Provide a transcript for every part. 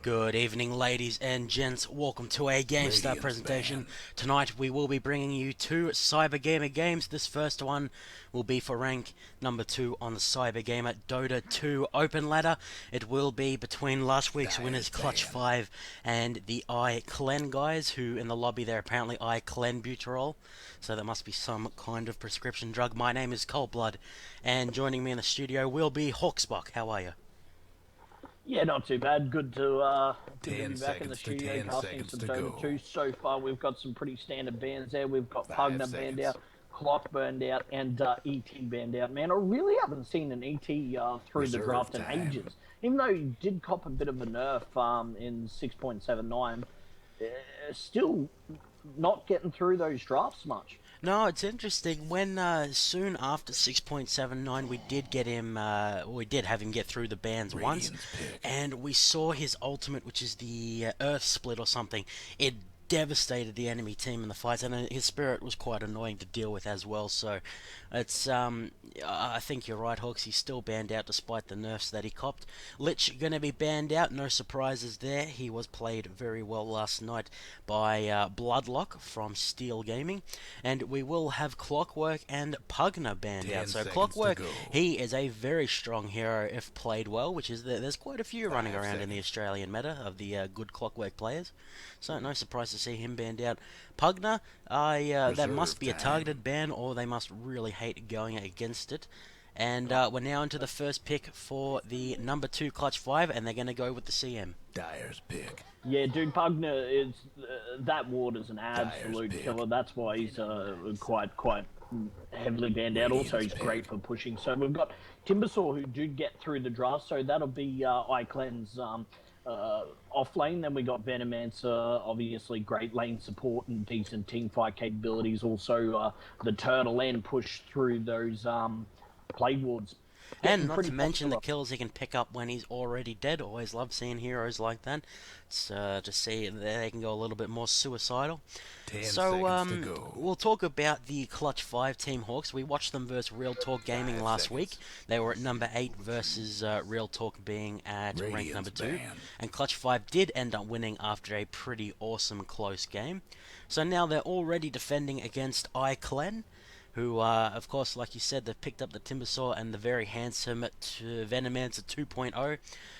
Good evening, ladies and gents. Welcome to a GameStar presentation. Tonight we will be bringing you two Cybergamer games. This first one will be for rank number 2 on the Cybergamer Dota 2 Open Ladder. It will be between last week's winners Clutch 5 and the IClen guys, who in the lobby they're apparently IClen butyrol. So that must be some kind of prescription drug. My name is Coldblood, and joining me in the studio will be Hawksbuck. How are you? Yeah, not too bad. Good to be back in the studio casting some Dota 2. So far, we've got some pretty standard bans there. We've got Pugner banned out, Clock burned out, and ET banned out. Man, I really haven't seen an ET through the draft in ages. Even though he did cop a bit of a nerf in 6.79, still not getting through those drafts much. No, it's interesting. When soon after 6.79, we did get him. We did have him get through the bans once, and we saw his ultimate, which is the Earth Split or something. It devastated the enemy team in the fights, and his spirit was quite annoying to deal with as well. So, it's I think you're right, Hawks. He's still banned out despite the nerfs that he copped. Lich going to be banned out. No surprises there. He was played very well last night by Bloodlock from Steel Gaming, and we will have Clockwork and Pugner banned out. So Clockwork, he is a very strong hero if played well, which is there's quite a few running around in the Australian meta of the good Clockwork players. So no surprise to see him banned out. Pugner, that must be a targeted ban, or they must really hate going against it. And we're now into the first pick for the number 2 Clutch 5, and they're going to go with the CM. Dyer's pick. Yeah, dude, Pugner is that ward is an absolute killer. That's why he's quite heavily banned out. Also, he's great for pushing. So we've got Timbersaw, who did get through the draft. So that'll be IClen's off lane. Then we got Venomancer, obviously great lane support and decent team fight capabilities. Also, the Turtle End push through those plague wards. And not to mention the kills he can pick up when he's already dead. Always love seeing heroes like that. It's to see they can go a little bit more suicidal. So we'll talk about the Clutch 5 Team Hawks. We watched them versus Real Talk Gaming last week. They were at number 8 versus Real Talk being at rank number 2. And Clutch 5 did end up winning after a pretty awesome close game. So now they're already defending against IClen, who, of course, like you said, they've picked up the Timbersaw and the very handsome Venomancer 2.0.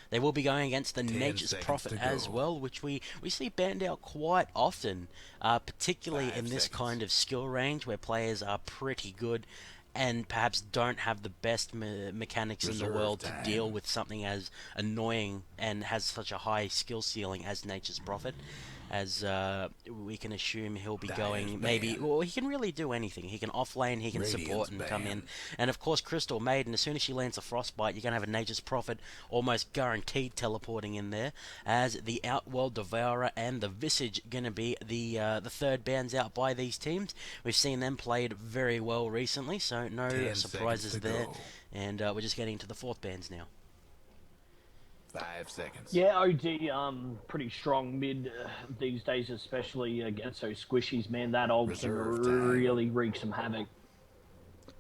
They will be going against the Nature's Prophet as well, which we see banned out quite often, particularly in this kind of skill range where players are pretty good and perhaps don't have the best mechanics in the world to deal with something as annoying and has such a high skill ceiling as Nature's Prophet. As we can assume he'll be going maybe, well, he can really do anything. He can offlane, he can support and come in. And of course, Crystal Maiden, as soon as she lands a Frostbite, you're going to have a Nature's Prophet almost guaranteed teleporting in there, as the Outworld Devourer and the Visage going to be the third bans out by these teams. We've seen them played very well recently, so no surprises there. And we're just getting to the 4th bans now. 5 seconds. Yeah, OD, pretty strong mid these days, especially against those squishies, man. That ult can really wreak some havoc.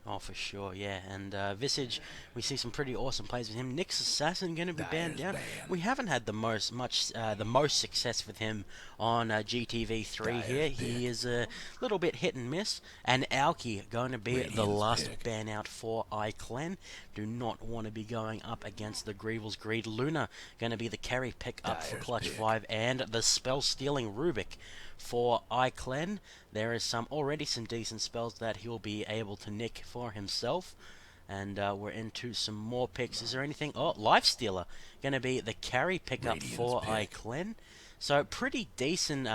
Oh, for sure, yeah. And Visage, we see some pretty awesome plays with him. Nyx Assassin going to be banned down. We haven't had the most success with him on GTV3 here. He is a little bit hit and miss. And Alki going to be the last ban out for IClen. Do not want to be going up against the Grievel's Greed. Luna going to be the carry pick up for Clutch 5, and the spell stealing Rubik for IClen. There is already some decent spells that he'll be able to nick for himself. And we're into some more picks. Is there anything? Oh, Lifestealer going to be the carry pickup for IClen. So pretty decent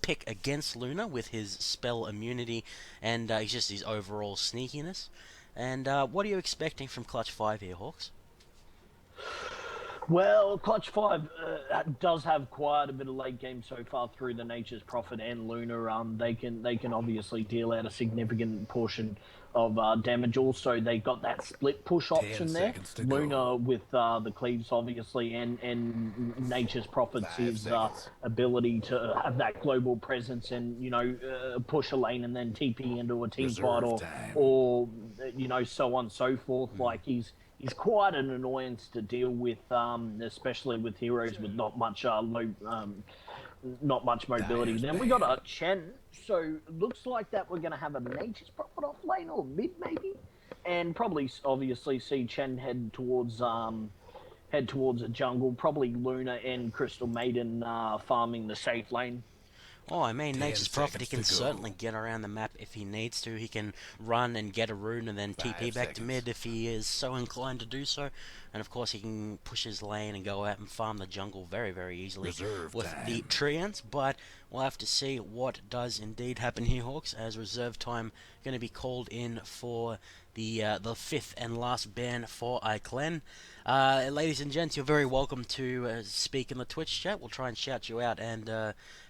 pick against Luna with his spell immunity and just his overall sneakiness. And what are you expecting from Clutch 5 here, Hawks? Well, Clutch 5 does have quite a bit of late game so far through the Nature's Prophet and Luna. They can obviously deal out a significant portion of damage. Also, they got that split push option there. Luna with the cleaves, obviously, and Nature's Prophet's his ability to have that global presence and, push a lane and then TP into a team fight or so on and so forth. Like, he's he's quite an annoyance to deal with, especially with heroes with not much not much mobility. Then we got a Chen, so looks like that we're going to have a Nature's Prophet off lane or mid maybe, and probably obviously see Chen head towards a jungle. Probably Luna and Crystal Maiden farming the safe lane. Oh, I mean, 10 Nature's Prophet, he can seconds to go. certainly get around the map if he needs to. He can run and get a rune and then 5 TP back to seconds. mid if he is so inclined to do so. And of course, he can push his lane and go out and farm the jungle very, very easily Reserve with time. the treants. But we'll have to see what does indeed happen here, Hawks, as reserve time going to be called in for the fifth and last ban for IClen. Ladies and gents, you're very welcome to speak in the Twitch chat. We'll try and shout you out and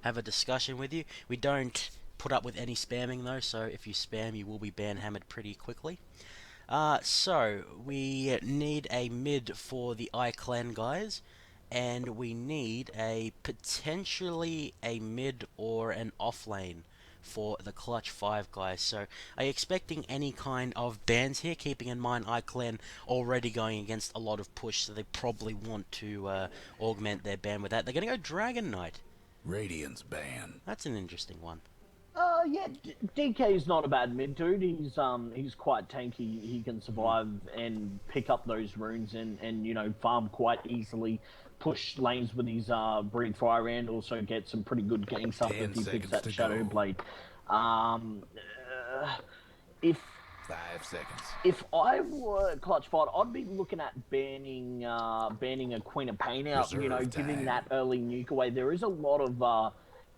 have a discussion with you. We don't put up with any spamming though, so if you spam, you will be ban-hammered pretty quickly. So we need a mid for the IClen guys, and we need a potentially a mid or an off lane for the Clutch 5 guys. So are you expecting any kind of bans here, keeping in mind IClen already going against a lot of push, so they probably want to augment their ban with that. They're going to go Dragon Knight. Radiant's ban. That's an interesting one. Yeah, DK's not a bad mid dude. He's quite tanky. He can survive and pick up those runes and you know farm quite easily. Push lanes with his breathe fire and also get some pretty good ganks up 10 if he picks seconds that to Shadow go. Blade. If 5 seconds. if I were Clutch Fight, I'd be looking at banning a Queen of Pain out. Reserve you know, time. giving that early nuke away. There is a lot of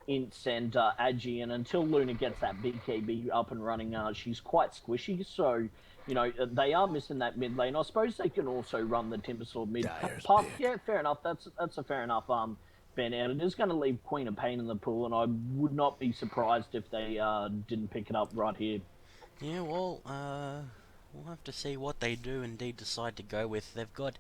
ints and agi, and until Luna gets that BKB up and running, she's quite squishy. So, you know, they are missing that mid lane. I suppose they can also run the Timbersword mid path. Yeah, fair enough. That's a fair enough ban out. It is going to leave Queen of Pain in the pool, and I would not be surprised if they didn't pick it up right here. Yeah, well, we'll have to see what they do indeed decide to go with. They've got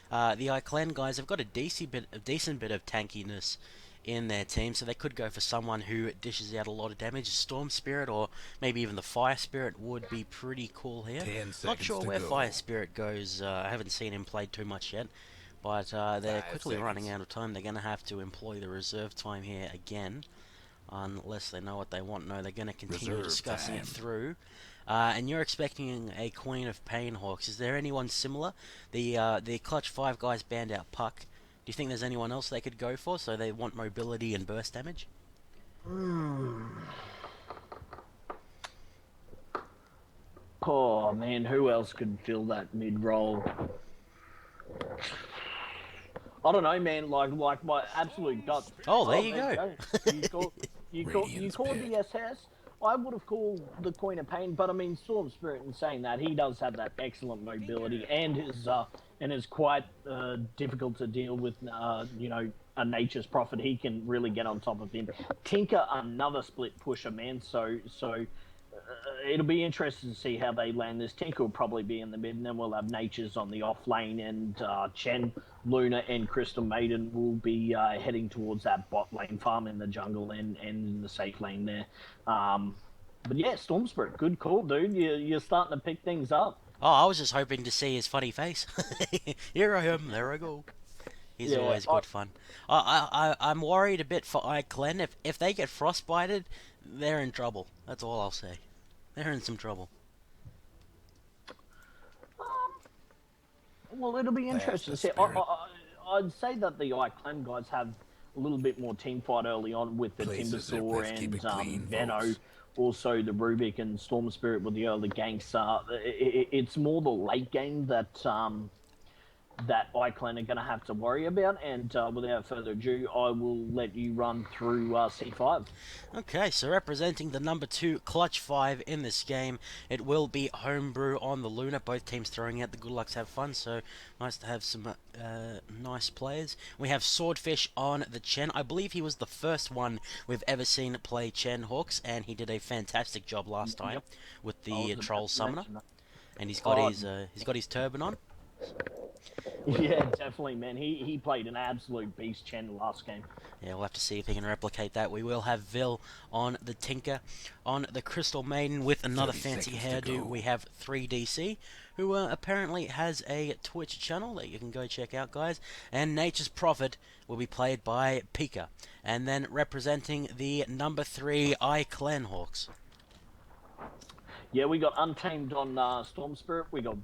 the IClen guys have got a decent bit of tankiness in their team, so they could go for someone who dishes out a lot of damage. Storm Spirit or maybe even the Fire Spirit would be pretty cool here. 10 seconds Not sure to where go. Fire Spirit goes. I haven't seen him played too much yet, but they're 5 quickly running seconds. out of time. They're going to have to employ the reserve time here again, unless they know what they want. No, they're going to continue Reserve discussing time. it through. And you're expecting a Queen of Pain, Hawks. Is there anyone similar? The Clutch 5 guys banned out Puck. Do you think there's anyone else they could go for, so they want mobility and burst damage? Oh man, who else could fill that mid role? I don't know, man. Like my absolute gut. Oh, there you go. You called the SS. I would have called the Queen of Pain, but I mean Storm Spirit. In saying that, he does have that excellent mobility and is quite difficult to deal with. You know, a Nature's Prophet. He can really get on top of him. Tinker, another split pusher, man. So it'll be interesting to see how they land this. Tinker will probably be in the mid, and then we'll have Nature's on the off lane, and Chen, Luna, and Crystal Maiden will be heading towards that bot lane farm in the jungle and in the safe lane there. But yeah, Storm Spirit, good call, dude. You're starting to pick things up. Oh, I was just hoping to see his funny face. Here I am, there I go. He's always good fun. I'm worried a bit for IClen. If they get frostbited, they're in trouble. That's all I'll say. They're in some trouble. Well, it'll be interesting to see. I'd say that the IClen guys have a little bit more team fight early on with the Timbersaw and Venno. Also, the Rubik and Storm Spirit with the early ganks. It's more the late game that IClen are going to have to worry about. And without further ado, I will let you run through C5. Okay, so representing the number 2 Clutch 5 in this game, it will be Homebrew on the Luna. Both teams throwing out the good lucks, have fun, so nice to have some nice players. We have Swordfish on the Chen. I believe he was the first one we've ever seen play Chen, Hawks, and he did a fantastic job last time with the Troll Summoner. And he's got his turban on. Yeah, definitely, man. He played an absolute beast Chen last game. Yeah, we'll have to see if he can replicate that. We will have Vil on the Tinker. On the Crystal Maiden with another 30 fancy seconds to hairdo, go. we have 3DC, who apparently has a Twitch channel that you can go check out, guys. And Nature's Prophet will be played by Pika. And then representing the number 3 IClen Hawks. Yeah, we got Untamed on Storm Spirit. We got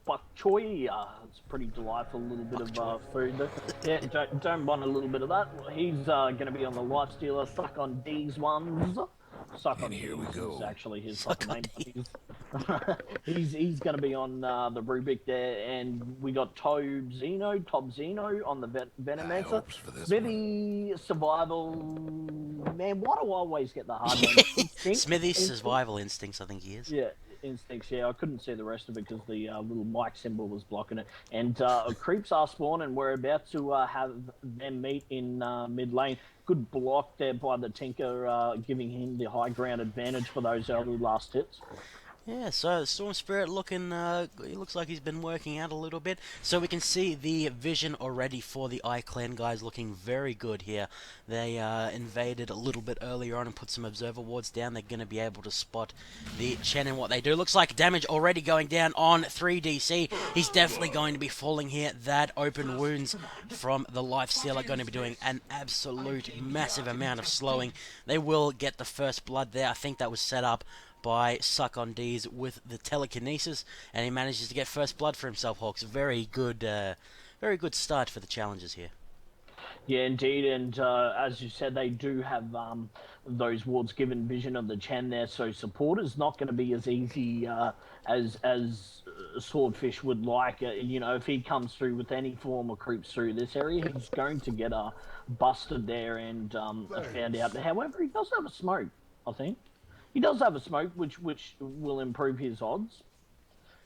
bok choy. It's pretty delightful. A little bit Bok of choy. food there. Yeah, don't want a little bit of that. He's going to be on the Life Stealer. Suck on D's ones. Suck And on here we D's go. is actually his Suck fucking on name. He's going to be on the Rubik there, and we got Tob Zeno on the Venomancer. hopes for this Smithy Survival. Man, why do I always get the hard name? Smithy's Survival Instincts, I think he is. Yeah, Instincts. Yeah, I couldn't see the rest of it because the little mic symbol was blocking it. And creeps are spawned, and we're about to have them meet in mid lane. Good block there by the Tinker, giving him the high ground advantage for those early last hits. Yeah, so Storm Spirit looking, he looks like he's been working out a little bit. So we can see the vision already for the IClen guys looking very good here. They invaded a little bit earlier on and put some observer wards down. They're going to be able to spot the Chen and what they do. Looks like damage already going down on 3DC. He's definitely going to be falling here. That open wounds from the Lifesteal are going to be doing an absolute massive amount of slowing. They will get the first blood there. I think that was set up by Suck on D's with the telekinesis, and he manages to get first blood for himself. Hawks, very good start for the challengers here. Yeah, indeed, and as you said, they do have those wards given vision of the Chen there, so support is not going to be as easy as Swordfish would like. You know, if he comes through with any form of creeps through this area, he's going to get busted there and found out. However, he does have a smoke, I think. He does have a smoke, which will improve his odds.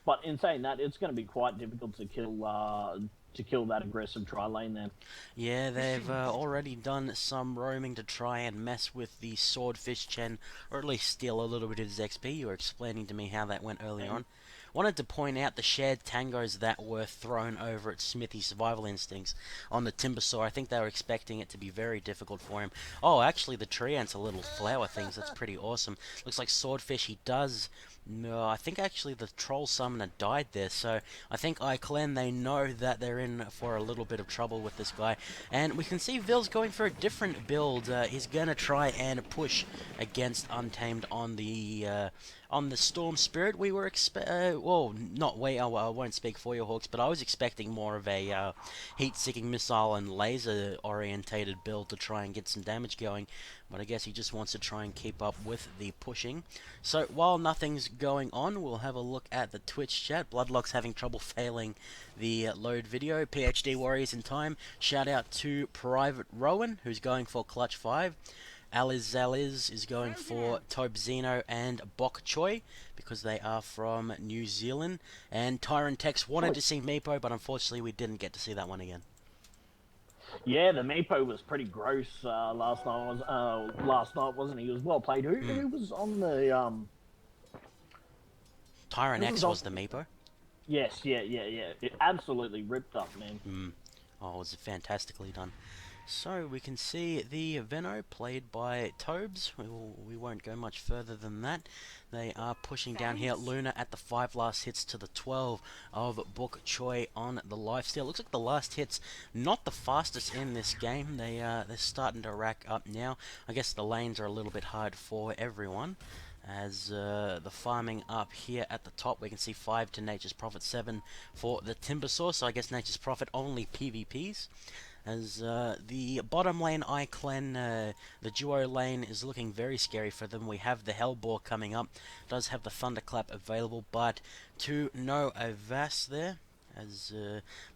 But in saying that, it's going to be quite difficult to kill that aggressive tri lane there. Yeah, they've already done some roaming to try and mess with the Swordfish Chen, or at least steal a little bit of his XP. You were explaining to me how that went early on. Wanted to point out the shared tangos that were thrown over at Smithy's Survival Instincts on the Timbersaw. I think they were expecting it to be very difficult for him. Oh, actually, the tree ants are little flower things. That's pretty awesome. Looks like Swordfish, he does... No, I think actually the Troll Summoner died there, so I think IClen, they know that they're in for a little bit of trouble with this guy. And we can see Vil's going for a different build. He's going to try and push against Untamed on the Storm Spirit. We were well, not we, I won't speak for you, Hawks, but I was expecting more of a heat-seeking missile and laser-orientated build to try and get some damage going. But I guess he just wants to try and keep up with the pushing. So while nothing's going on, we'll have a look at the Twitch chat. Bloodlock's having trouble failing the load video. PhD Warriors in time. Shout out to Private Rowan, who's going for Clutch 5. Aliz is going for Tob Zeno and Bok Choy, because they are from New Zealand. And Tyrant Tex wanted to see Meepo, but unfortunately we didn't get to see that one again. Yeah, the Meepo was pretty gross last night, wasn't he? He was well played. Who was on the Tyrant X was the Meepo. Yes, yeah. It absolutely ripped up, man. Oh, it was fantastically done. So we can see the Veno played by Tobes. We won't go much further than that. They are pushing down here. Luna at the 5 last hits to the 12 of Bok Choy on the lifesteal. Looks like the last hits not the fastest in this game. They're starting to rack up now. I guess the lanes are a little bit hard for everyone. As the farming up here at the top, we can see 5 to Nature's Prophet, 7 for the Timbersaw. So I guess Nature's Prophet only PvPs. As the bottom lane IClen, the duo lane is looking very scary for them. We have the Hellbore coming up, does have the Thunderclap available, but to no avast there. As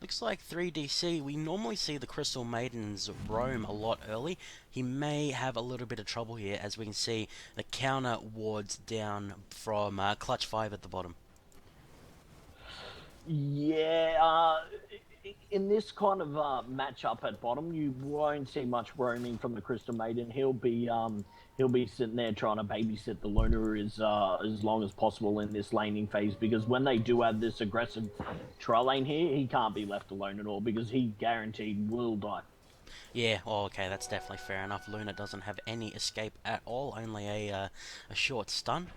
looks like 3DC, we normally see the Crystal Maidens roam a lot early. He may have a little bit of trouble here, as we can see the counter wards down from Clutch 5 at the bottom. Yeah, in this kind of matchup at bottom, you won't see much roaming from the Crystal Maiden. He'll be he'll be sitting there trying to babysit the Luna as long as possible in this laning phase, because when they do have this aggressive tri lane here, he can't be left alone at all, because he guaranteed will die. Yeah, oh, okay, that's definitely fair enough. Luna doesn't have any escape at all, only a short stun.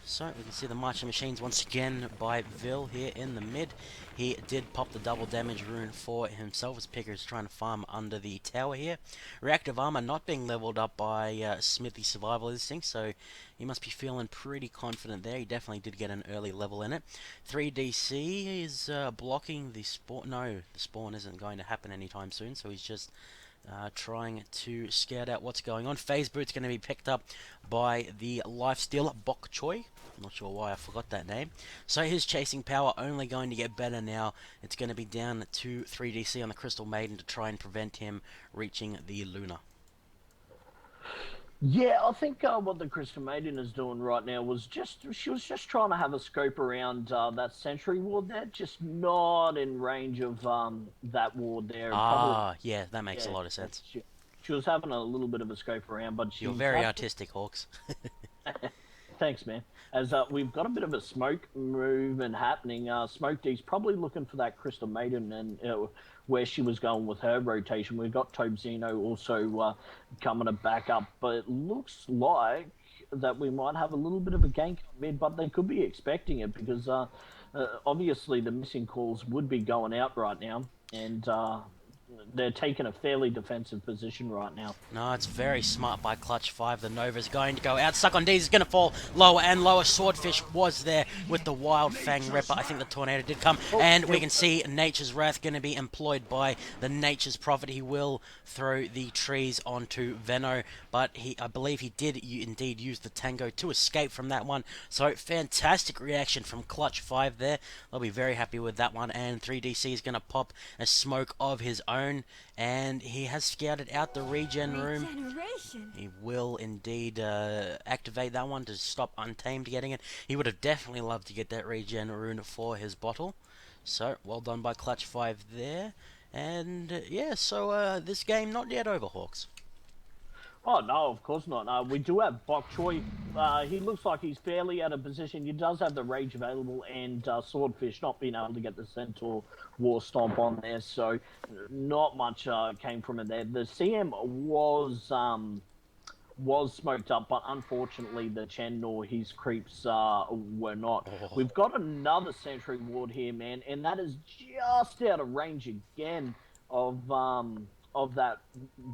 So we can see the Marching Machines once again by Vil here in the mid. He did pop the double damage rune for himself as Picker is trying to farm under the tower here. Reactive armor not being leveled up by Smithy's survival instinct, so he must be feeling pretty confident there. He definitely did get an early level in it. 3DC is blocking the spawn. No, the spawn isn't going to happen anytime soon, so he's just trying to scout out what's going on. Phase Boot's going to be picked up by the Lifesteal Bok Choy. I'm not sure why I forgot that name. So his chasing power only going to get better now. It's going to be down to 3DC on the Crystal Maiden to try and prevent him reaching the Luna. Yeah, I think what the Crystal Maiden is doing right now was she was just trying to have a scope around that Sentry ward there, just not in range of that ward there. Probably, yeah, that makes a lot of sense. She was having a little bit of a scope around, but you're very artistic, Hawks. Thanks, man. As we've got a bit of a smoke movement happening. Smoke D's probably looking for that Crystal Maiden and where she was going with her rotation. We've got Tobzino also coming to back up, but it looks like that we might have a little bit of a gank mid, but they could be expecting it because obviously the missing calls would be going out right now, and they're taking a fairly defensive position right now. No, it's very smart by Clutch 5. The Nova's going to go out. Suck on D's is going to fall lower and lower. Swordfish was there with the Wild Fang Ripper. I think the Tornado did come. And we can see Nature's Wrath going to be employed by the Nature's Prophet. He will throw the trees onto Venno, but I believe he did indeed use the Tango to escape from that one. So fantastic reaction from Clutch 5 there. They'll be very happy with that one. And 3DC is going to pop a smoke of his own. And he has scouted out the regen room. He will indeed activate that one to stop Untamed getting it. He would have definitely loved to get that regen rune for his bottle. So, well done by Clutch 5 there. And, yeah, so this game not yet over, Hawks. Oh, no, of course not. We do have Bok Choy. He looks like he's fairly out of position. He does have the Rage available, and Swordfish not being able to get the Centaur War Stomp on there, so not much came from it there. The CM was smoked up, but unfortunately the Chen nor his creeps were not. We've got another Sentry Ward here, man, and that is just out of range again of that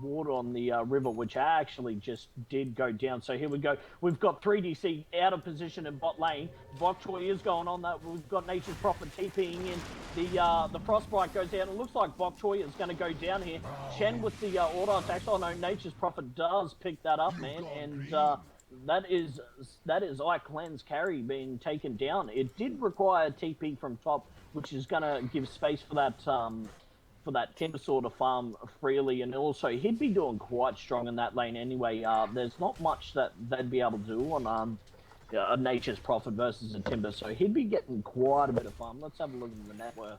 ward on the river, which actually just did go down. So here we go. We've got 3DC out of position in bot lane. Bok Choy is going on that. We've got Nature's Prophet TPing in. The Frostbite goes down. It looks like Bok Choy is going to go down here. Chen with the auto attack. Oh no, Nature's Prophet does pick that up, man. And that is IClen's carry being taken down. It did require TP from top, which is going to give space for that Timbersaw to farm freely, and also he'd be doing quite strong in that lane anyway. There's not much that they'd be able to do on a Nature's Prophet versus a Timber, so he'd be getting quite a bit of farm. Let's have a look at the net worth.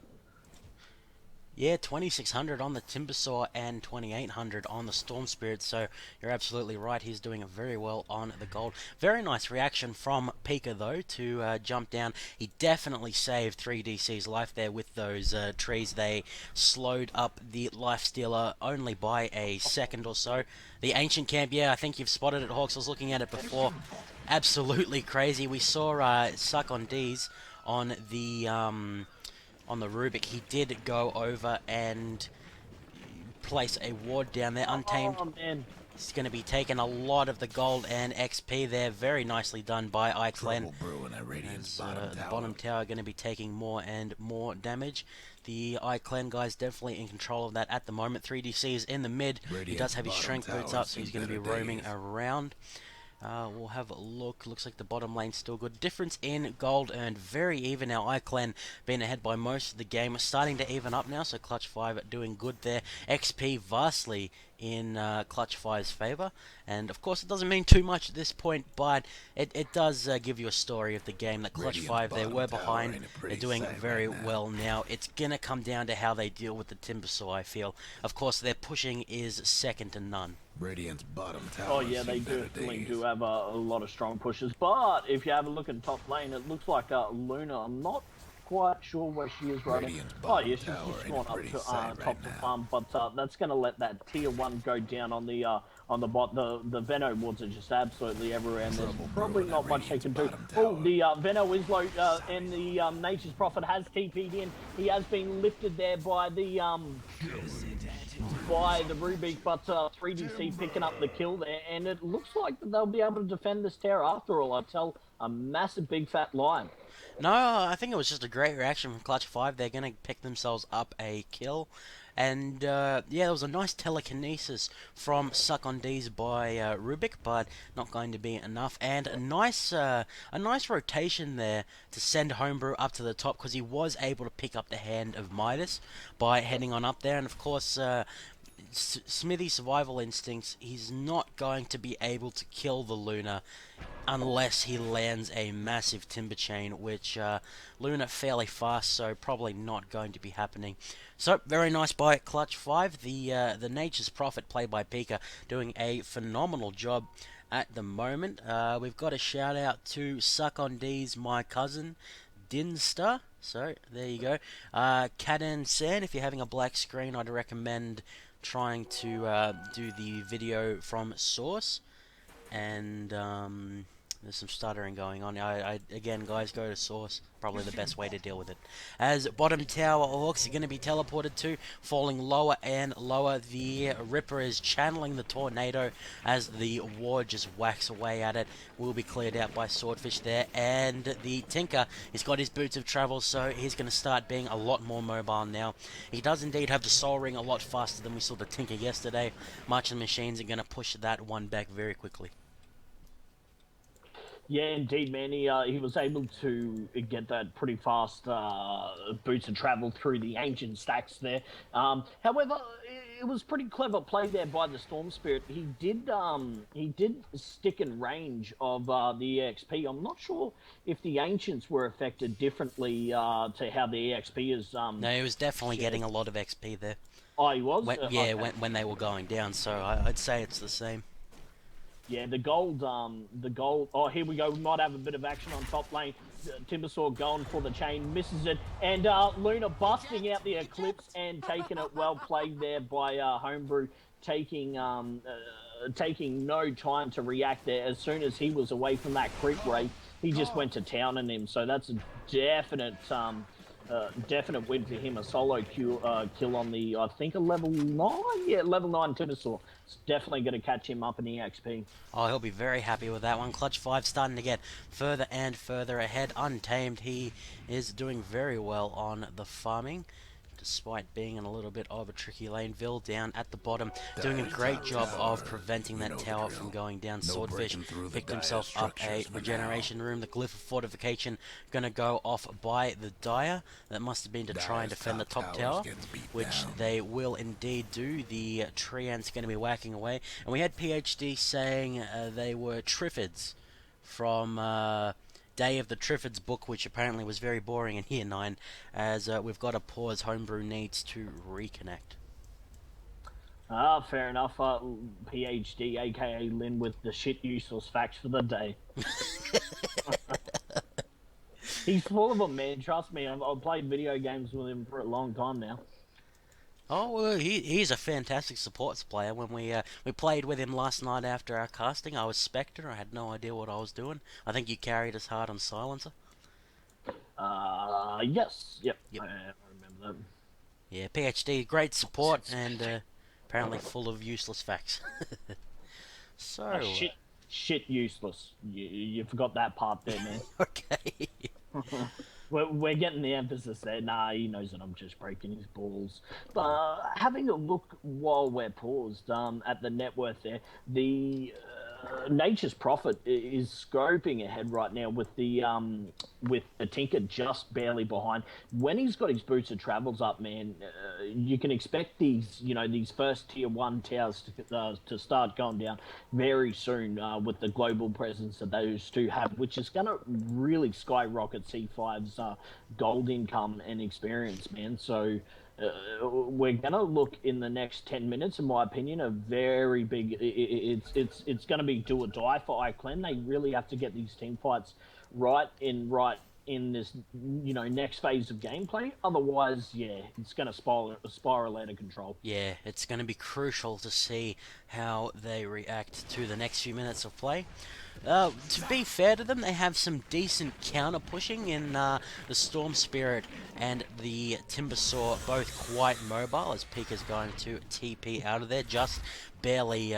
Yeah, 2600 on the Timbersaw and 2800 on the Storm Spirit, so you're absolutely right, he's doing very well on the gold. Very nice reaction from Pika though to jump down. He definitely saved 3DC's life there with those trees. They slowed up the Lifestealer only by a second or so. The Ancient Camp, yeah, I think you've spotted it, Hawks. I was looking at it before. Absolutely crazy. We saw Suck on D's on the Rubik. He did go over and place a ward down there. Untamed. Oh, man. He's going to be taking a lot of the gold and XP there. Very nicely done by IClen. The bottom tower going to be taking more and more damage. The IClen guy's definitely in control of that at the moment. 3DC is in the mid. He does have his strength boots up, so he's going to be roaming around. We'll have a look. Looks like the bottom lane's still good. Difference in gold earned very even now. IClen being ahead by most of the game. Starting to even up now, so Clutch 5 doing good there. XP vastly in Clutch 5's favour. And of course it doesn't mean too much at this point, but it does give you a story of the game that Clutch 5, they were behind. They're doing very well now. It's going to come down to how they deal with the Timbersaw, I feel. Of course their pushing is second to none. Radiant's bottom tower. Oh yeah, they definitely do have a lot of strong pushes. But if you have a look at top lane, it looks like Luna. I'm not quite sure where she is right now. Oh yeah, she's just gone up to top to farm, but that's going to let that tier 1 go down on the bot. The Veno wards are just absolutely everywhere, and there's probably not much they can do. Oh, the Veno is low, and the Nature's Prophet has TP'd in. He has been lifted there by the Rubik, but 3DC picking up the kill there, and it looks like they'll be able to defend this tower after all. I tell a massive big fat lie. No, I think it was just a great reaction from Clutch 5. They're going to pick themselves up a kill. And, yeah, there was a nice telekinesis from Suck on D's by Rubik, but not going to be enough. And a nice rotation there to send Homebrew up to the top, because he was able to pick up the hand of Midas by heading on up there. And, of course, Smithy's survival instincts, he's not going to be able to kill the Luna unless he lands a massive timber chain, which Luna fairly fast, so probably not going to be happening. So very nice by Clutch 5. The Nature's Prophet, played by Pika, doing a phenomenal job at the moment. We've got a shout out to Suck on D's my cousin Dinster. So there you go. Caden San, if you're having a black screen, I'd recommend trying to do the video from source. And there's some stuttering going on. Again, guys, go to source. Probably the best way to deal with it. As bottom tower orcs are going to be teleported to, falling lower and lower. The Ripper is channeling the tornado as the ward just whacks away at it. Will be cleared out by Swordfish there. And the Tinker, he's got his boots of travel, so he's going to start being a lot more mobile now. He does indeed have the Soul Ring a lot faster than we saw the Tinker yesterday. Marching Machines are going to push that one back very quickly. Yeah, indeed, man. He was able to get that pretty fast boots of travel through the ancient stacks there. However, it was pretty clever play there by the Storm Spirit. He did stick in range of the EXP. I'm not sure if the ancients were affected differently to how the EXP is. No, he was definitely getting a lot of XP there. Oh, he was. Okay. When they were going down. So I'd say it's the same. Yeah, the gold. Oh, here we go. We might have a bit of action on top lane. Timbersaw going for the chain, misses it, and Luna busting out the Eclipse and taking it. Well played there by Homebrew, taking no time to react there. As soon as he was away from that creep rate, he just went to town on him. So that's a definite win for him. A solo kill on the, I think, a level 9? Yeah, level 9 Timbersaw. It's definitely going to catch him up in EXP. Oh, he'll be very happy with that one. Clutch 5 starting to get further and further ahead. Untamed, he is doing very well on the farming, despite being in a little bit of a tricky lane. Vil down at the bottom, doing a great job of preventing that tower from going down. Swordfish picked himself up a regeneration room. The Glyph of Fortification going to go off by the Dire. That must have been to try and defend the top tower, which they will indeed do. The Treant's going to be whacking away. And we had PhD saying they were Triffids from Day of the Triffids book, which apparently was very boring in Year 9, as we've got to pause. Homebrew needs to reconnect. Fair enough. PhD, aka Lynn, with the shit useless facts for the day. He's full of them, man. Trust me. I've played video games with him for a long time now. Oh, well, he's a fantastic supports player. When we played with him last night after our casting, I was Spectre. I had no idea what I was doing. I think you carried us hard on Silencer. Yes. Yep. I remember that. Yeah, PhD, great support, and apparently full of useless facts. So... shit useless. You forgot that part there, man. Okay. We're getting the emphasis there. Nah, he knows that I'm just breaking his balls. But having a look while we're paused at the net worth there, the Nature's Prophet is scoping ahead right now with the with the Tinker just barely behind. When he's got his boots of travels up, man, you can expect these first tier 1 towers to start going down very soon with the global presence that those two have, which is going to really skyrocket C5's gold income and experience, man. So we're going to look in the next 10 minutes, in my opinion, a very big... It's going to be do or die for IClen. They really have to get these team fights right in this next phase of gameplay. Otherwise, yeah, it's going to spiral out of control. Yeah, it's going to be crucial to see how they react to the next few minutes of play. To be fair to them, they have some decent counter pushing in the Storm Spirit and the Timbersaw, both quite mobile, as Pika's going to TP out of there just barely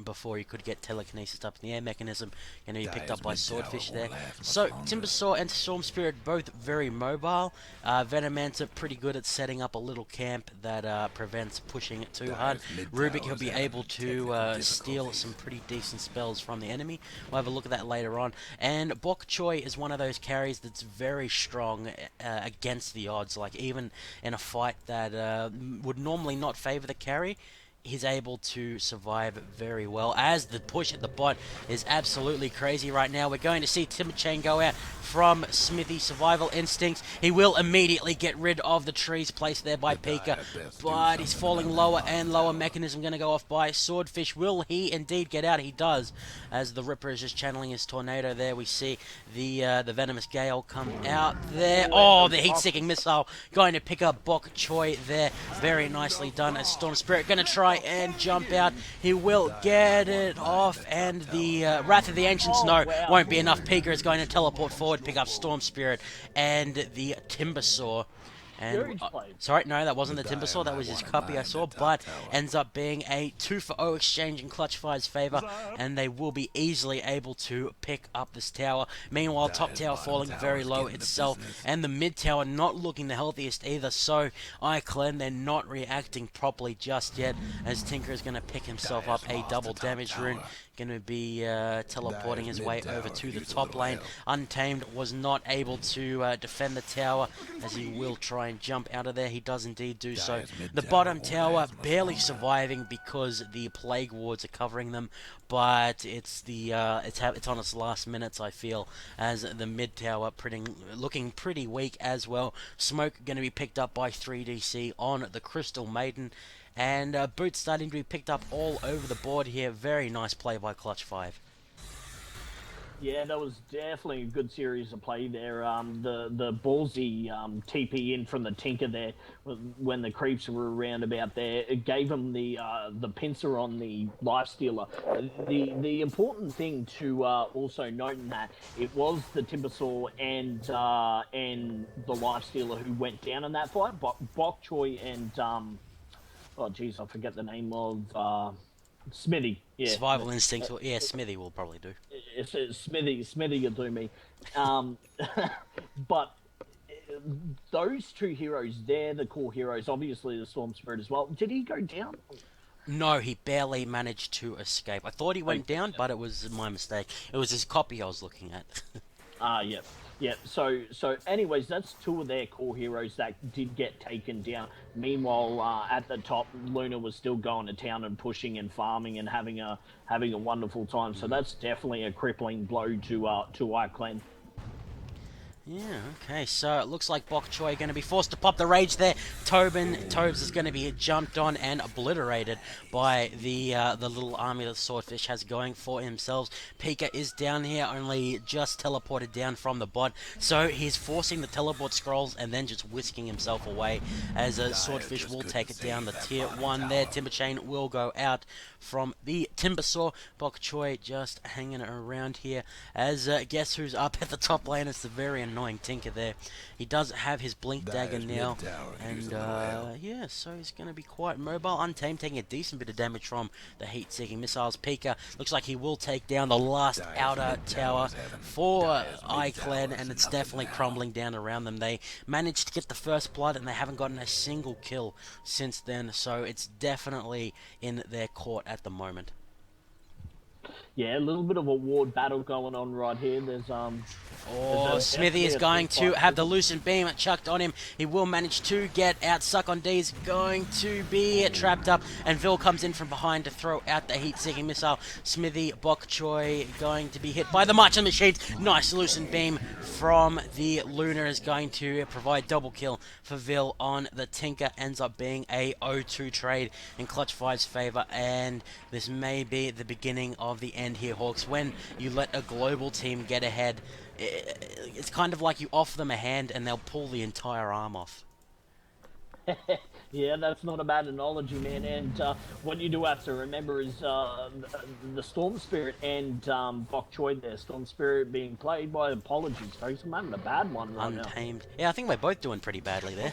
before he could get telekinesis up in the air mechanism. Going to be picked up by Swordfish there. So Timbersaw and Storm Spirit both very mobile. Venomancer pretty good at setting up a little camp that prevents pushing it too hard. Rubik will be able to steal some pretty decent spells from the enemy. We'll have a look at that later on. And Bok Choy is one of those carries that's very strong against the odds. Like, even in a fight that would normally not favor the carry, he's able to survive very well, as the push at the bot is absolutely crazy right now. We're going to see Timberchain go out from Smithy. Survival instincts. He will immediately get rid of the trees placed there by Pika, but he's falling lower and lower. Mechanism going to go off by Swordfish. Will he indeed get out? He does, as the Ripper is just channeling his tornado there. We see the Venomous Gale come out there. Oh, the heat-seeking missile going to pick up Bok Choy there. Very nicely done, as Storm Spirit going to try and jump out. He will get it off, and the Wrath of the Ancients, no, won't be enough. Pika is going to teleport forward, pick up Storm Spirit and the Timbersaw. And sorry, no, that wasn't the Timbersaw, that was his copy I saw, but ends up being a 2-for-0 exchange in Clutch Fire's favor, and they will be easily able to pick up this tower. Meanwhile, top tower falling very low itself, and the mid tower not looking the healthiest either, so IClen, they're not reacting properly just yet, as Tinker is going to pick himself up a double damage rune. Going to be teleporting his way over to the top lane. Untamed was not able to defend the tower, as he will try and jump out of there. He does indeed do so. The bottom tower barely surviving because the plague wards are covering them, but it's on its last minutes, I feel, as the mid tower looking pretty weak as well. Smoke going to be picked up by 3DC on the Crystal Maiden. And boots starting to be picked up all over the board here. Very nice play by Clutch 5. Yeah, that was definitely a good series of play there. The ballsy TP in from the Tinker there when the creeps were around about there. It gave him the pincer on the Lifestealer. The important thing to also note in that, it was the Timbersaw and the Lifestealer who went down in that fight. Bok Choy and oh, geez, I forget the name of Smithy. Yeah. Survival Instinct. Yeah, Smithy will probably do. Smithy will do me. But those two heroes, they're the core heroes. Obviously, the Storm Spirit as well. Did he go down? No, he barely managed to escape. I thought he went down, but it was my mistake. It was his copy I was looking at. Yep. Yeah, so anyways, that's two of their core heroes that did get taken down. Meanwhile, at the top, Luna was still going to town and pushing and farming and having a wonderful time. So that's definitely a crippling blow to IClen. Yeah, okay, so it looks like Bok Choy going to be forced to pop the rage there. Tobes is going to be jumped on and obliterated by the little army that Swordfish has going for himself. Pika is down here, only just teleported down from the bot, so he's forcing the teleport scrolls and then just whisking himself away, as Swordfish will take it down the tier 1 there. Timberchain will go out from the Timbersaw. Bok Choy just hanging around here, as guess who's up at the top lane? It's the very annoying Tinker there. He does have his Blink Dagger now, and yeah, so he's going to be quite mobile. Untamed taking a decent bit of damage from the heat-seeking missiles. Pika looks like he will take down the last outer tower for IClen, and it's definitely crumbling down around them. They managed to get the first blood, and they haven't gotten a single kill since then, so it's definitely in their court at the moment. Yeah, a little bit of a ward battle going on right here. There's Oh, Smithy is going to have the loosened beam chucked on him. He will manage to get out. Suck on D is going to be trapped up, and Vil comes in from behind to throw out the heat-seeking missile. Smithy, Bok Choy going to be hit by the Marching Machines. Nice loosened beam from the Luna is going to provide double kill for Vil on the Tinker. Ends up being a 0-2 trade in Clutch 5's favor, and this may be the beginning of the end here, Hawks. When you let a global team get ahead, it's kind of like you offer them a hand and they'll pull the entire arm off. Yeah, that's not a bad analogy, man. And what you do have to remember is the Storm Spirit and Bok Choy there. Storm Spirit being played by, apologies, folks, I'm having a bad one right Untamed. now. Yeah, I think we're both doing pretty badly there.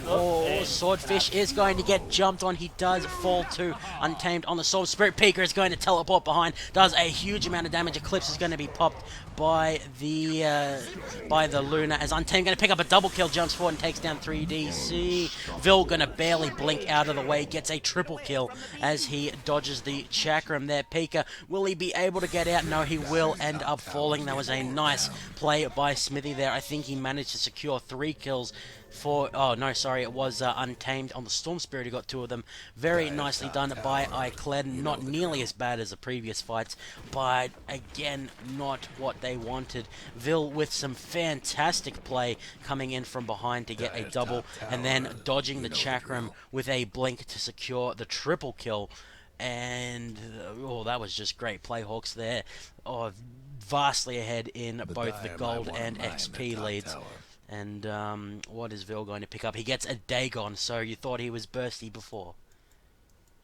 Oh, Swordfish is going to get jumped on. He does fall to Untamed on the Storm Spirit. Peeker is going to teleport behind. Does a huge amount of damage. Eclipse is going to be popped by the Luna, as Untamed going to pick up a double kill, jumps forward and takes down 3DC. Vil going to barely blink out of the way, gets a triple kill as he dodges the Chakram there. Pika, will he be able to get out? No, he will end up falling. That was a nice play by Smithy there. I think he managed to secure 3 kills for... Oh, no, sorry, it was Untamed on the Storm Spirit who got 2 of them. Very nicely done by IClen. Not nearly as bad as the previous fights, but again, not what they wanted. Vil with some fantastic play coming in from behind to get a double, and then dodging the Chakram with a blink to secure the triple kill. And, oh, that was just great play, Hawks there. Oh, vastly ahead in both the gold and XP leads. And what is Vil going to pick up? He gets a Dagon, so you thought he was bursty before.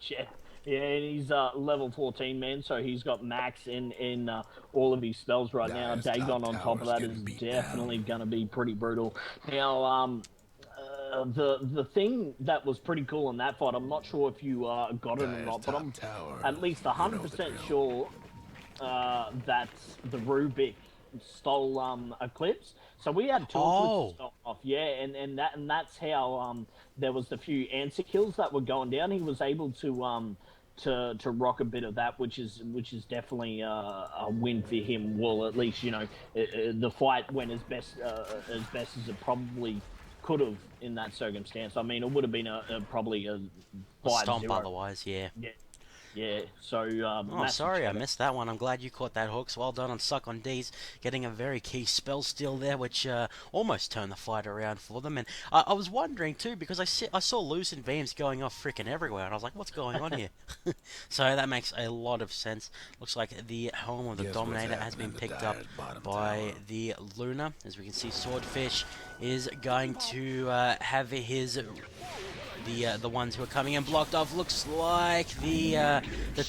Yeah, and he's level 14, man, so he's got max in all of his spells right now. Dagon on top of that is definitely going to be pretty brutal. Now, the thing that was pretty cool in that fight, I'm not sure if you got it or not, but I'm at least 100% sure that the Rubik stole Eclipse. So we had 2 Eclipses off, yeah, and that's how there was the few answer kills that were going down. He was able to rock a bit of that, which is definitely a win for him. Well, at least the fight went as best as it probably could have in that circumstance. I mean, it would have been probably a 5-0. Stomp otherwise, yeah. Yeah, so... oh, sorry, I missed that one. I'm glad you caught that, Hooks. Well done on Suck on D's, getting a very key spell steal there, which almost turned the fight around for them. And I was wondering, too, because I saw loosened beams going off freaking everywhere, and I was like, what's going on here? So that makes a lot of sense. Looks like the home of the Dominator has been picked up by the Luna. As we can see, Swordfish is going to have his... The ones who are coming in blocked off. Looks like the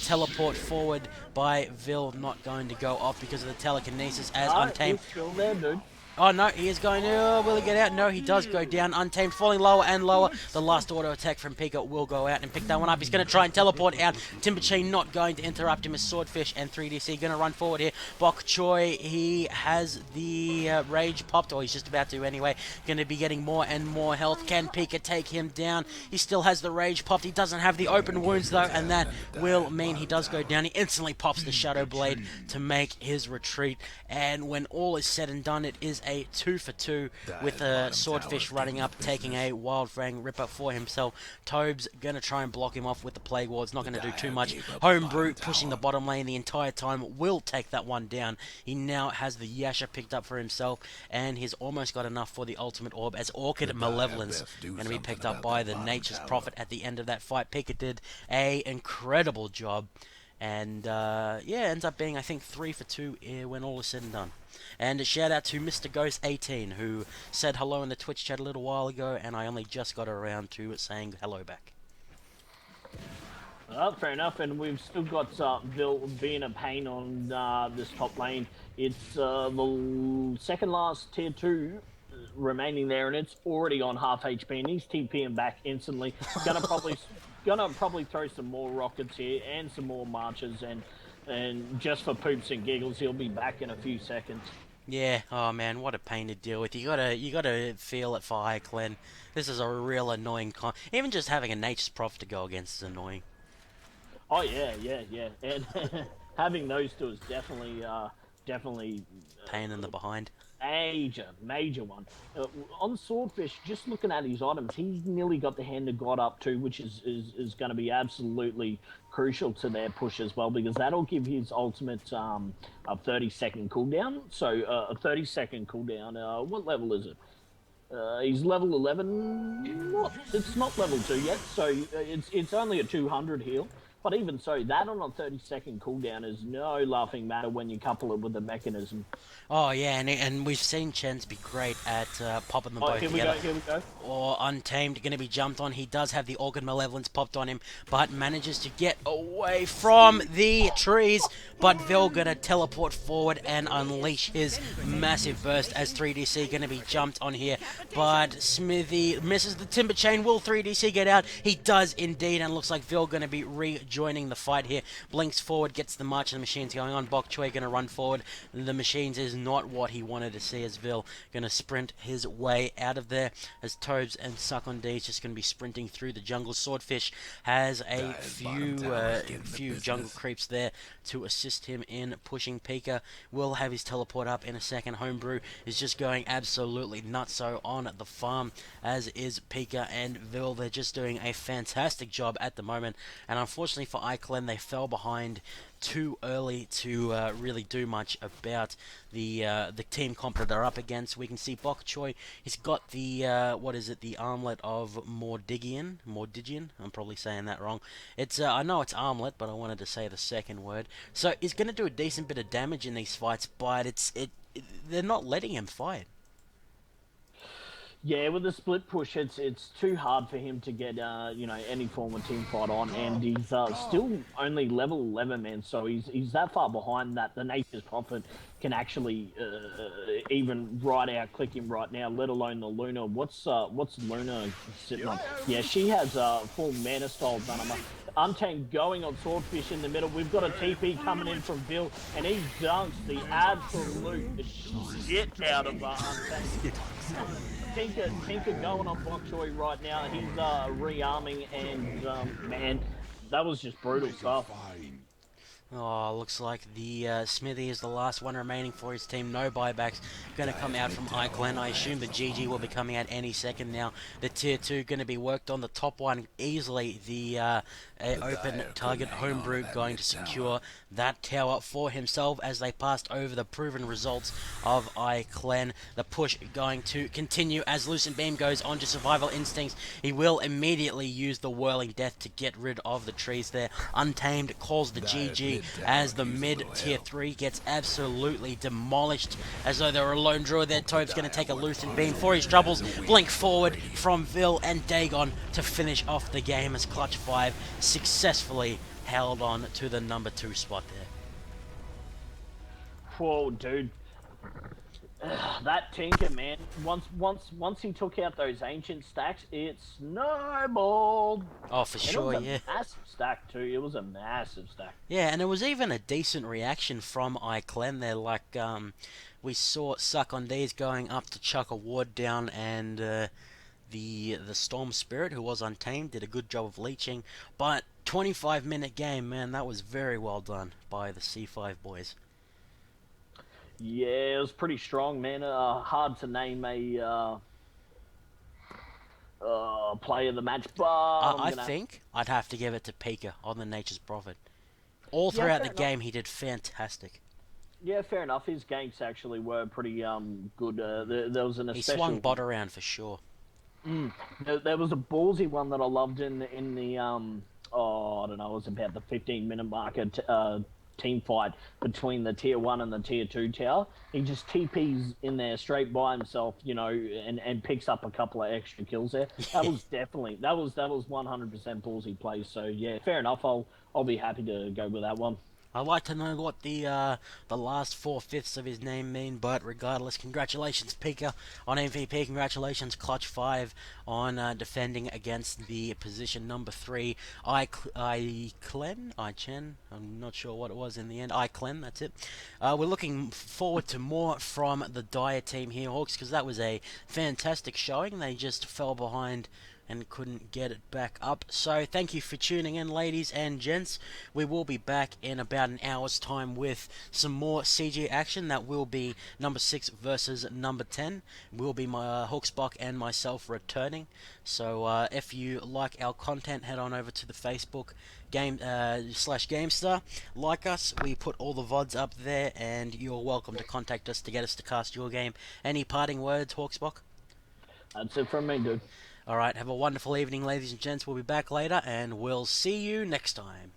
teleport forward by Vil not going to go off because of the telekinesis as Untamed. He's still there, dude. Oh no, he is going to... will he get out? No, he does go down. Untamed falling lower and lower. The last auto attack from Pika will go out and pick that one up. He's going to try and teleport out. Timberchain not going to interrupt him as Swordfish and 3DC going to run forward here. Bok Choy, he has the rage popped, or he's just about to anyway. Going to be getting more and more health. Can Pika take him down? He still has the rage popped. He doesn't have the open wounds though, and that will mean he does go down. He instantly pops the Shadow Blade to make his retreat. And when all is said and done, it is a 2 for 2 with a Swordfish running up, taking a Wild Fang Ripper for himself. Tobe's going to try and block him off with the Plague Ward's not going to do too much. Homebrew pushing the bottom lane the entire time will take that one down. He now has the Yasha picked up for himself, and he's almost got enough for the Ultimate Orb as Orchid Malevolence going to be picked up by the Nature's Prophet at the end of that fight. Pika did a incredible job. And, yeah, ends up being, I think, 3 for 2 when all is said and done. And a shout out to Mr. Ghost18, who said hello in the Twitch chat a little while ago, and I only just got around to saying hello back. Fair enough, and we've still got Vil being a pain on this top lane. It's the second last tier 2 remaining there, and it's already on half HP, and he's TPing back instantly. Gonna probably throw some more rockets here and some more marches, and just for poops and giggles, he'll be back in a few seconds. Yeah, oh man, what a pain to deal with. You gotta feel it for IClen. This is a real annoying even just having a Nature's Prophet to go against is annoying. Oh yeah, and having those two is definitely Pain in the behind. major one. On Swordfish, just looking at his items, he's nearly got the Hand of God up too, which is going to be absolutely crucial to their push as well, because that'll give his ultimate a 30-second cooldown. So a 30-second cooldown. What level is it? He's level 11. It's not level 2 yet, so it's only a 200 heal. But even so, that on a 30-second cooldown is no laughing matter when you couple it with the mechanism. Oh yeah, and we've seen Chens be great at popping them both Here together. here we go. Or Untamed going to be jumped on. He does have the Organ Malevolence popped on him, but manages to get away from the trees. But Vil going to teleport forward and unleash his massive burst as 3DC going to be jumped on here. But Smithy misses the Timber Chain. Will 3DC get out? He does indeed, and looks like Vil going to be rejoining the fight here. Blinks forward, gets the March of the Machines going on. Bok Choy going to run forward. The Machines is not what he wanted to see, as Vil going to sprint his way out of there, as Tobes and Suck on D is just going to be sprinting through the jungle. Swordfish has a few jungle creeps there to assist him in pushing. Pika will have his teleport up in a second. Homebrew is just going absolutely nutso on the farm, as is Pika and Vil. They're just doing a fantastic job at the moment, and unfortunately for IClen, they fell behind too early to really do much about the team comp that they're up against. We can see Bok Choy, he's got the the armlet of Mordigian. I'm probably saying that wrong. It's I know it's armlet, but I wanted to say the second word. So he's going to do a decent bit of damage in these fights, but they're not letting him fight. Yeah, with the split push, it's too hard for him to get any form of team fight on, and he's still only level 11, man. So he's that far behind that the Nature's Prophet can actually even click him right now. Let alone the Luna. What's Luna sitting on? Yeah, she has full mana style dynamo. Untamed going on Swordfish in the middle. We've got a TP coming in from Bill, and he dunks the absolute shit out of Untamed. Tinker going on Bok Choy right now. He's rearming, and man, that was just brutal stuff. Oh, looks like the Smithy is the last one remaining for his team. No buybacks going to come out from IClen. I assume the GG will be coming out any second now. The tier 2 going to be worked on. The top one easily. The open target Homebrew going to secure that tower for himself as they passed over the proven results of IClen. The push going to continue as Lucent Beam goes on to Survival Instincts. He will immediately use the Whirling Death to get rid of the trees there. Untamed calls the GG as the mid tier 3 gets absolutely demolished, as though they're a lone druid there. Tobe's going to take a Lucent Beam for his troubles. Blink forward from Vil and Dagon to finish off the game, as Clutch 5 successfully held on to the number 2 spot there. Whoa, dude. That Tinker, man, once he took out those ancient stacks, it snowballed. Oh, for sure, yeah. Massive stack too. It was a massive stack. Yeah, and it was even a decent reaction from IClen there. Like, we saw Suck on D's going up to chuck a ward down, and the Storm Spirit, who was untamed, did a good job of leeching. But 25-minute game, man, that was very well done by the C5 boys. Yeah, it was pretty strong, man. Hard to name a player of the match, but I think I'd have to give it to Pika on the Nature's Prophet. All throughout the game, he did fantastic. Yeah, fair enough. His ganks actually were pretty good. There was He swung bot around for sure. There was a ballsy one that I loved in the I don't know, it was about the 15-minute marker team fight between the tier 1 and the tier 2 tower. He just TPs in there straight by himself, and picks up a couple of extra kills there. That was 100% ballsy play. So yeah, fair enough. I'll be happy to go with that one. I'd like to know what the last 4/5 of his name mean, but regardless, congratulations Pika on MVP, congratulations Clutch 5 on defending against the position number 3, IClen, I'm not sure what it was in the end, IClen, that's it. We're looking forward to more from the Dire team here, Hawks, because that was a fantastic showing. They just fell behind and couldn't get it back up. So thank you for tuning in, ladies and gents. We will be back in about an hour's time with some more CG action. That will be number 6 versus number 10. Will be my Hawksbuck and myself returning. So if you like our content, head on over to the Facebook /Gamestar. Like us, we put all the VODs up there, and you're welcome to contact us to get us to cast your game. Any parting words, Hawksbuck? That's it from me, dude. Alright, have a wonderful evening, ladies and gents. We'll be back later, and we'll see you next time.